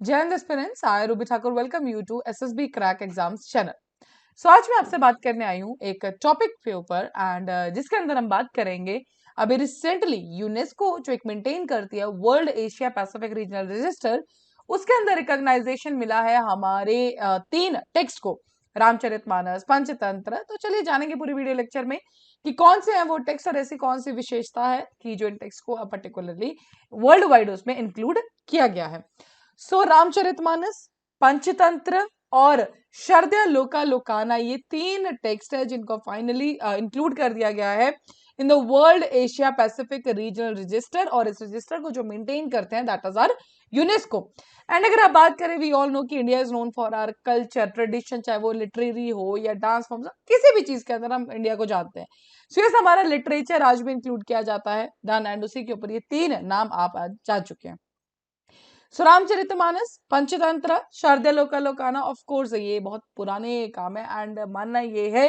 जय हिंद aspirants, I Ruby Thakur welcome you to SSB crack exams channel. So आज मैं आपसे बात करने आई हूँ एक टॉपिक के ऊपर एंड जिसके अंदर हम बात करेंगे अभी रिसेंटली यूनेस्को जो एक मेंटेन करती है world Asia Pacific regional register, उसके अंदर रिकॉग्नाइजेशन मिला है हमारे तीन टेक्स्ट को, रामचरितमानस, पंचतंत्र। तो चलिए जानेंगे पूरी वीडियो लेक्चर में कि कौन से हैं वो टेक्स्ट और ऐसी कौन सी विशेषता है कि जो इन टेक्स्ट को पर्टिकुलरली वर्ल्ड वाइड उसमें इंक्लूड किया गया है। सो रामचरितमानस, पंचतंत्र और शरदया लोका लोकाना, ये तीन टेक्स्ट है जिनको फाइनली इंक्लूड कर दिया गया है in the world Asia Pacific regional register, और इस रजिस्टर को जो मेंटेन करते हैं that is are UNESCO. And अगर आप बात करें, वी ऑल नो कि India is known for our culture tradition, चाहे वो लिटरेरी हो या डांस फॉर्म, किसी भी चीज के अंदर हम इंडिया को जानते हैं। सो ये हमारा लिटरेचर आज भी इंक्लूड किया जाता है डन, एंड उसी के ऊपर ये तीन नाम आप आज जान चुके हैं। सो रामचरितमानस, पंचतंत्र, शारदीय लोका लोकाना, ऑफ कोर्स ये बहुत पुराने काम है एंड मानना ये है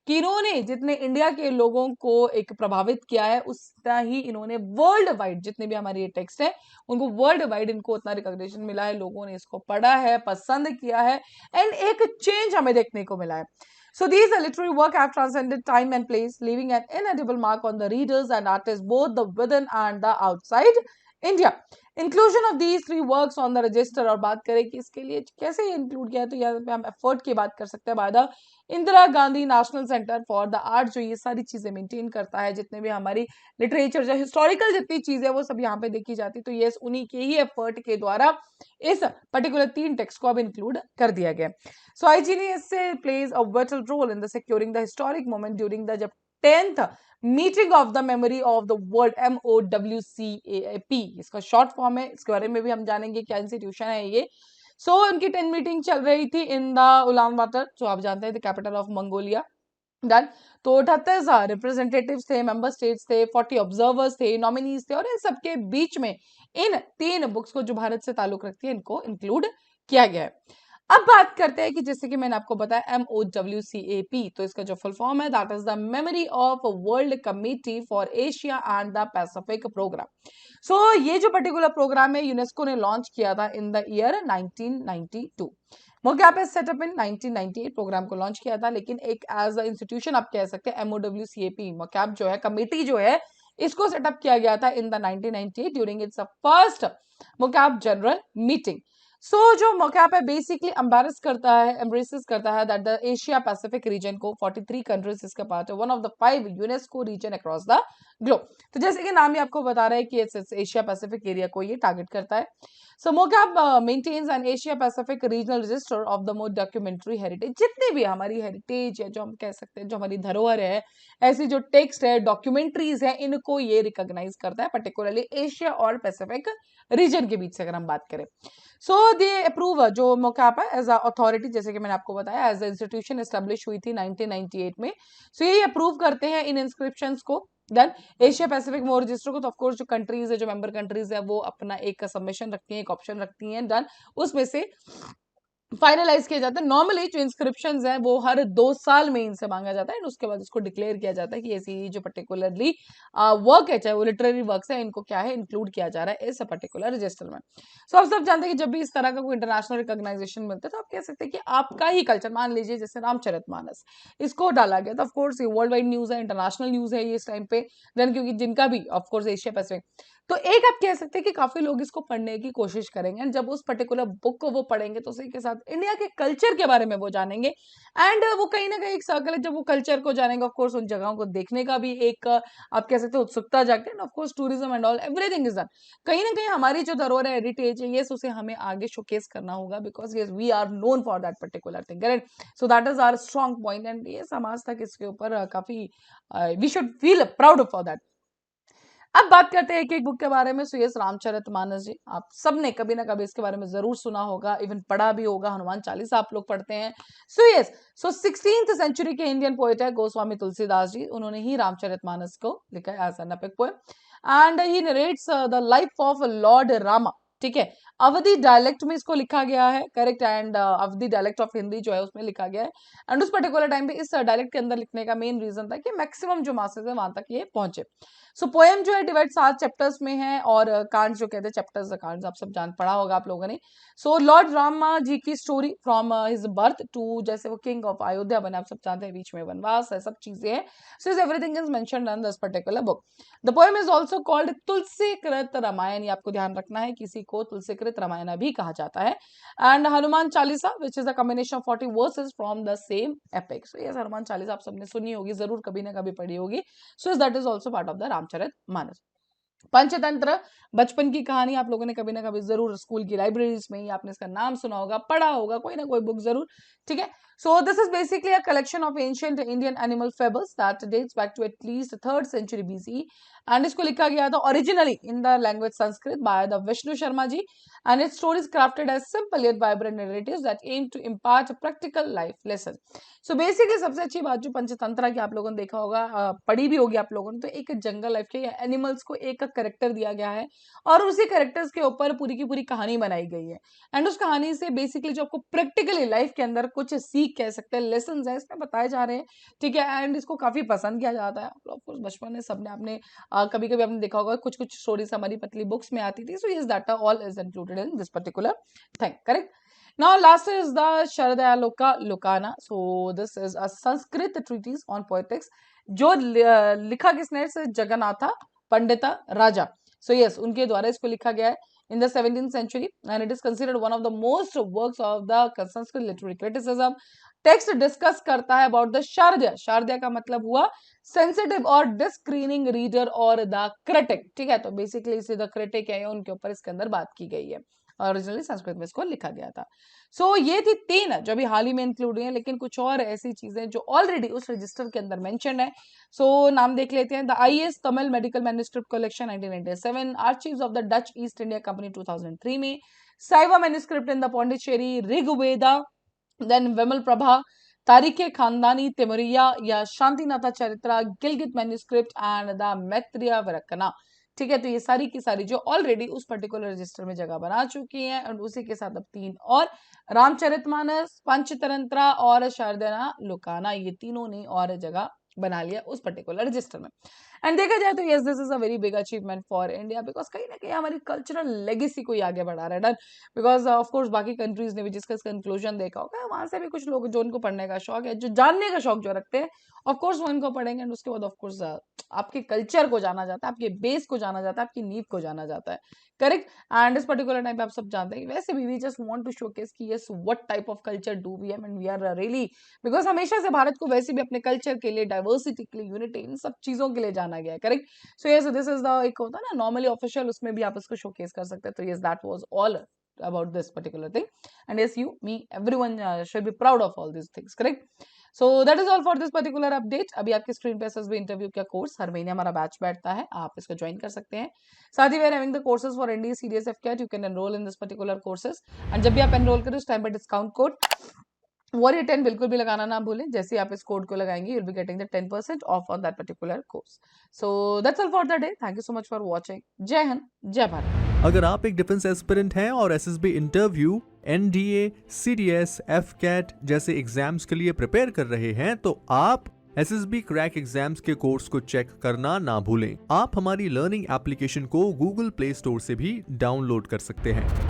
कि इन्होंने जितने इंडिया के लोगों को एक प्रभावित किया है उतना ही इन्होंने वर्ल्ड वाइड जितने भी हमारे ये टेक्स्ट है उनको वर्ल्ड वाइड इनको उतना रिकॉग्निशन मिला है, लोगों ने इसको पढ़ा है, पसंद किया है एंड एक चेंज हमें देखने को मिला है। So these are literary work have transcended time and place, leaving an inedible mark on the readers and artists both the within and the outside India. Inclusion of these three works on the register, और बात करें कि इसके लिए कैसे include किया है, तो यहाँ पे हम एफर्ट की बात कर सकते हैं by the Indira Gandhi national centre for the art, जो ये सारी चीजें मेंटेन करता है, जितने भी हमारी लिटरेचर जो हिस्टोरिकल जितनी चीजें वो सब यहाँ पे देखी जाती, तो ये उन्हीं के ही एफर्ट के द्वारा इस पर्टिकुलर तीन टेक्स्ट को अब इंक्लूड कर दिया गया। सो IGNS plays a vital role in the securing the historic moment during the जब 10th meeting of the memory of the world, MOWCAP इसका शॉर्ट फॉर्म है। इसके बारे में भी हम जानेंगे क्या इंस्टीट्यूशन है ये। सो उनकी 10 मीटिंग चल रही थी इन द उलान बाटर, जो आप जानते हैं the capital of Mongolia. Done. तो 78 रिप्रेजेंटेटिव थे, मेंबर स्टेट्स थे, 40 ऑब्जर्वर्स थे, नॉमिनीज थे, और इन सबके बीच में इन तीन बुक्स को जो भारत से ताल्लुक रखती है इनको इंक्लूड किया गया है। अब बात करते हैं कि जैसे कि मैंने आपको बताया MOWCAP, तो इसका जो फुल फॉर्म है that is the memory of world committee for Asia and the Pacific program. So ये जो पर्टिकुलर प्रोग्राम है यूनेस्को ने लॉन्च किया था इन द ईयर 1992। मोकैप इज सेटअप इन 1998, प्रोग्राम को लॉन्च किया था, लेकिन एक एज अ इंस्टीट्यूशन आप कह सकते हैं MOWCAP मोकैप जो है कमेटी जो है इसको सेटअप किया गया था in the 1998 during its first मोकैप जनरल मीटिंग। सो जो मोकैप है बेसिकली एम्ब्रेसेस करता है that the Asia Pacific region को, 43 कंट्रीज इसका पार्ट है, one of the 5 UNESCO region across the globe. तो जैसे कि नाम ही आपको बता रहा है कि एशिया पैसिफिक एरिया को ये टारगेट करता है। सो मोकैप maintains an Asia Pacific regional register of the most documentary heritage, जितनी भी हमारी हेरिटेज है, जो हम कह सकते हैं जो हमारी धरोहर है, ऐसी जो टेक्स्ट है, डॉक्यूमेंट्रीज है, इनको ये रिकॉग्नाइज करता है पर्टिकुलरली एशिया और पैसिफिक रीजन के बीच से अगर हम बात करें। सो दे अप्रूव जो मोकैप है एज अथॉरिटी, जैसे कि मैंने आपको बताया एज इंस्टीट्यूशन एस्टेब्लिश हुई थी 1998 में। सो ये अप्रूव करते हैं इन इंस्क्रिप्शंस को। देन एशिया पैसिफिक मोर रजिस्टर को, तो ऑफकोर्स जो कंट्रीज है, जो मेंबर कंट्रीज है, वो अपना एक सबमिशन रखती हैं, एक ऑप्शन रखती हैं, डन, उसमें से फाइनलाइज किया जाता है। नॉर्मली जो इंस्क्रिप्शंस हैं वो हर 2 साल में इनसे मांगा जाता है, उसके बाद इसको डिक्लेयर किया जाता है कि ऐसी जो पर्टिकुलरली वर्क है, चाहे वो लिटरेरी वर्क्स है, इनको क्या है इंक्लूड किया जा रहा है इस पर्टिकुलर रजिस्टर में। सो आप सब जानते हैं कि जब भी इस तरह का कोई इंटरनेशनल रिकॉग्नाइजेशन मिलता है तो आप कह सकते हैं कि आपका ही कल्चर, मान लीजिए जैसे रामचरितमानस इसको डाला गया, तो ऑफकोर्स ये वर्ल्ड वाइड न्यूज है, इंटरनेशनल न्यूज है ये इस टाइम पे, देन क्योंकि जिनका भी ऑफकोर्स एशिया पैसिफिक, तो एक आप कह सकते हैं कि काफी लोग इसको पढ़ने की कोशिश करेंगे, एंड जब उस पर्टिकुलर बुक को वो पढ़ेंगे तो उसी के साथ इंडिया के कल्चर के बारे में वो जानेंगे, एंड वो कहीं ना कहीं एक सर्कल है, जब वो कल्चर को जानेंगे ऑफकोर्स उन जगहों को देखने का भी एक आप कह सकते हैं उत्सुकता जागती है, of course tourism and all everything is done. कहीं ना कहीं हमारी जो धरोहर है, हेरिटेज है, यस उसे हमें आगे शोकेस करना होगा, because yes we are known for that particular thing, correct. So that is our strong point, and ये समाज तक इसके ऊपर काफी we should feel proud for that. अब बात करते हैं एक बुक के बारे में। सो यस रामचरितमानस जी, आप सबने कभी ना कभी इसके बारे में जरूर सुना होगा, इवन पढ़ा भी होगा, हनुमान चालीसा आप लोग पढ़ते हैं। सो यस, सो 16th सेंचुरी के इंडियन पोएट है गोस्वामी तुलसीदास जी, उन्होंने ही रामचरितमानस को लिखा है as an epic poem, and he narrates the life of Lord Rama. ठीक है, अवधि डायलेक्ट में इसको लिखा गया है, correct, and Awadhi dialect of Hindi जो है उसमें लिखा गया है, एंड उस पर्टिकुलर टाइम पे इस डायलेक्ट के अंदर लिखने का मेन रीजन था कि मैक्सिमम जो मासेस है वहां तक ये पहुंचे। सो पोएम जो है डिवाइड 7 चैप्टर्स में है, और कांड्स जो कहते हैं चैप्टर्स, कांड्स आप सब जान पढ़ा होगा आप लोगों ने। सो लॉर्ड रामा जी की story from his birth to, जैसे वो किंग ऑफ अयोध्या बने, आप सब जानते हैं, बीच में वनवास है, सब चीजें हैं। So is everything is mentioned in this particular book. The poem is also called तुलसीकृत रामायण, ये आपको ध्यान रखना है, किसी को तुलसीकृत रामायण भी कहा जाता है। And Hanuman Chalisa which is a combination of 40 versus from the same epic. So yes, Hanuman Chalisa आप सबने सुनी होगी, जरूर कभी ना कभी पढ़ी होगी। सो that is also part of the Ramcharitmanas. Panchatantra, बचपन की कहानी, आप लोगों ने कभी ना कभी जरूर स्कूल की लाइब्रेरीज में ही आपने इसका नाम सुना होगा, पढ़ा होगा, कोई ना कोई बुक जरूर, ठीक है। So this is basically a collection of ancient Indian animal fables that dates back to at least 3rd century BCE, and इसको लिखा गया था originally in the language Sanskrit by the Vishnu Sharma ji, and its stories crafted as simple yet vibrant narratives that aim to impart practical life lesson. So basically सबसे अच्छी बात जो पंचतंत्र की आप लोगों ने देखा होगा, पढ़ी भी होगी आप लोगों ने, तो एक जंगल लाइफ के एनिमल्स को एक करेक्टर दिया गया है, और उसी करेक्टर्स के ऊपर पूरी की पूरी कहानी बनाई गई है। एंड उस कहानी से बेसिकली जो आपको प्रैक्टिकली लाइफ के अंदर कुछ सीख कह सकते हैं, लेसन है इसमें बताए जा रहे हैं, ठीक है। एंड इसको काफी पसंद किया जाता है, ऑफकोर्स बचपन में सबने आपने कभी कभी आपने देखा होगा, कुछ कुछ स्टोरीज हमारी पतली बुक्स में आती थी। So yes, that all is included in this particular thing, correct. Now last is the Sharadayaloka Lokana. So this is a Sanskrit treatise on poetics जो लिखा किसने, जगन्नाथा पंडिता राजा। सो यस, उनके द्वारा इसको लिखा गया है in the 17th century, and it is considered one of the most works of the Sanskrit literary criticism. Text discuss करता है अबाउट द शारदीय, शारदीय का मतलब हुआ सेंसिटिव और डिस्क्रीनिंग रीडर और द क्रिटिक, ठीक है। तो बेसिकली इसे द क्रिटिक है, उनके ऊपर इसके अंदर बात की गई है, ओरिजिनली संस्कृत में इसको लिखा गया था। सो ये थी 3 जो अभी हाल ही में इंक्लूड हुई है, लेकिन कुछ और ऐसी चीजें जो ऑलरेडी उस रजिस्टर के अंदर मेंशन है। सो नाम देख लेते हैं। The IAS Tamil medical manuscript collection 1997, archives of the Dutch East India company 2003 में, Saiva manuscript in the Pondicherry, Rigveda, then Vimal Prabha, Tarikhe Khandani Timuriya या Shantinatha Charitra, Gilgit manuscript and the Maitreya Varkana, ठीक है। तो ये सारी की सारी जो ऑलरेडी उस पर्टिकुलर रजिस्टर में जगह बना चुकी हैं, और उसी के साथ अब 3 और, रामचरितमानस, पंचतंत्र और शारदाया लोकाना, ये तीनों ने और जगह बना लिया उस पर्टिकुलर रजिस्टर में। एंड देखा जाए तो yes, this is a very big achievement for India, because कहीं ना कहीं हमारी कल्चरल लेगेसी को आगे बढ़ा रहा है। डन, बिकॉज ऑफ कोर्स बाकी कंट्रीज ने भी जिसका कंक्लूजन देखा होगा, वहां से भी कुछ लोग जो उनको पढ़ने का शौक है, जो जानने का शौक जो रखते हैं, ऑफ कोर्स वो इनको पढ़ेंगे, एंड उसके बाद ऑफ कोर्स आपके कल्चर को जाना जाता है, आपके बेस को जाना जाता है, आपकी नींव को जाना जाता है, करेक्ट। एंड इस पर्टिकुलर टाइम पे आप सब जानते हैं, वैसे भी we just want to showcase कि yes what type of culture do we have, and we are really, because हमेशा से भारत को वैसे भी अपने कल्चर के लिए, डाइवर्सिटी के लिए, यूनिटी, इन सब चीजों के लिए जाना गया है, correct. So yes, this is the एक होता है ना नॉर्मली ऑफिशियल, उसमें भी आप इसको शोकेस कर सकते हैं। तो yes, that was all about this particular thing, and yes, you, me, everyone should be proud of all these things, correct. So that is all for this particular update. अभी आपके स्क्रीन पे SSB interview का course हर महीने हमारा batch बैठता है, आप इसको ज्वाइन कर सकते हैं। साथ ही we are having the courses for NDA CDS AFCAT, you can enroll in this particular courses, and जब भी आप एनरोल करें उस टाइम पे डिस्काउंट कोड वॉरियर 10 बिल्कुल भी लगाना ना भूलें। जैसे ही आप इस कोड को लगाएंगे, you'll be getting the 10% off on that particular course. So that's all for the day. Thank you so much for watching. जय हिंद, जय भारत। अगर आप एक डिफेंस एस्पिरेंट हैं और एसएसबी इंटरव्यू, एनडीए, सीडीएस, एफकेट जैसे एग्जाम्स के लिए प्रिपेयर कर रहे हैं, तो आप एसएसबी क्रैक एग्जाम्स के कोर्स को चेक करना ना भूलें। आप हमारी लर्निंग एप्लीकेशन को गूगल प्ले स्टोर से भी डाउनलोड कर सकते हैं।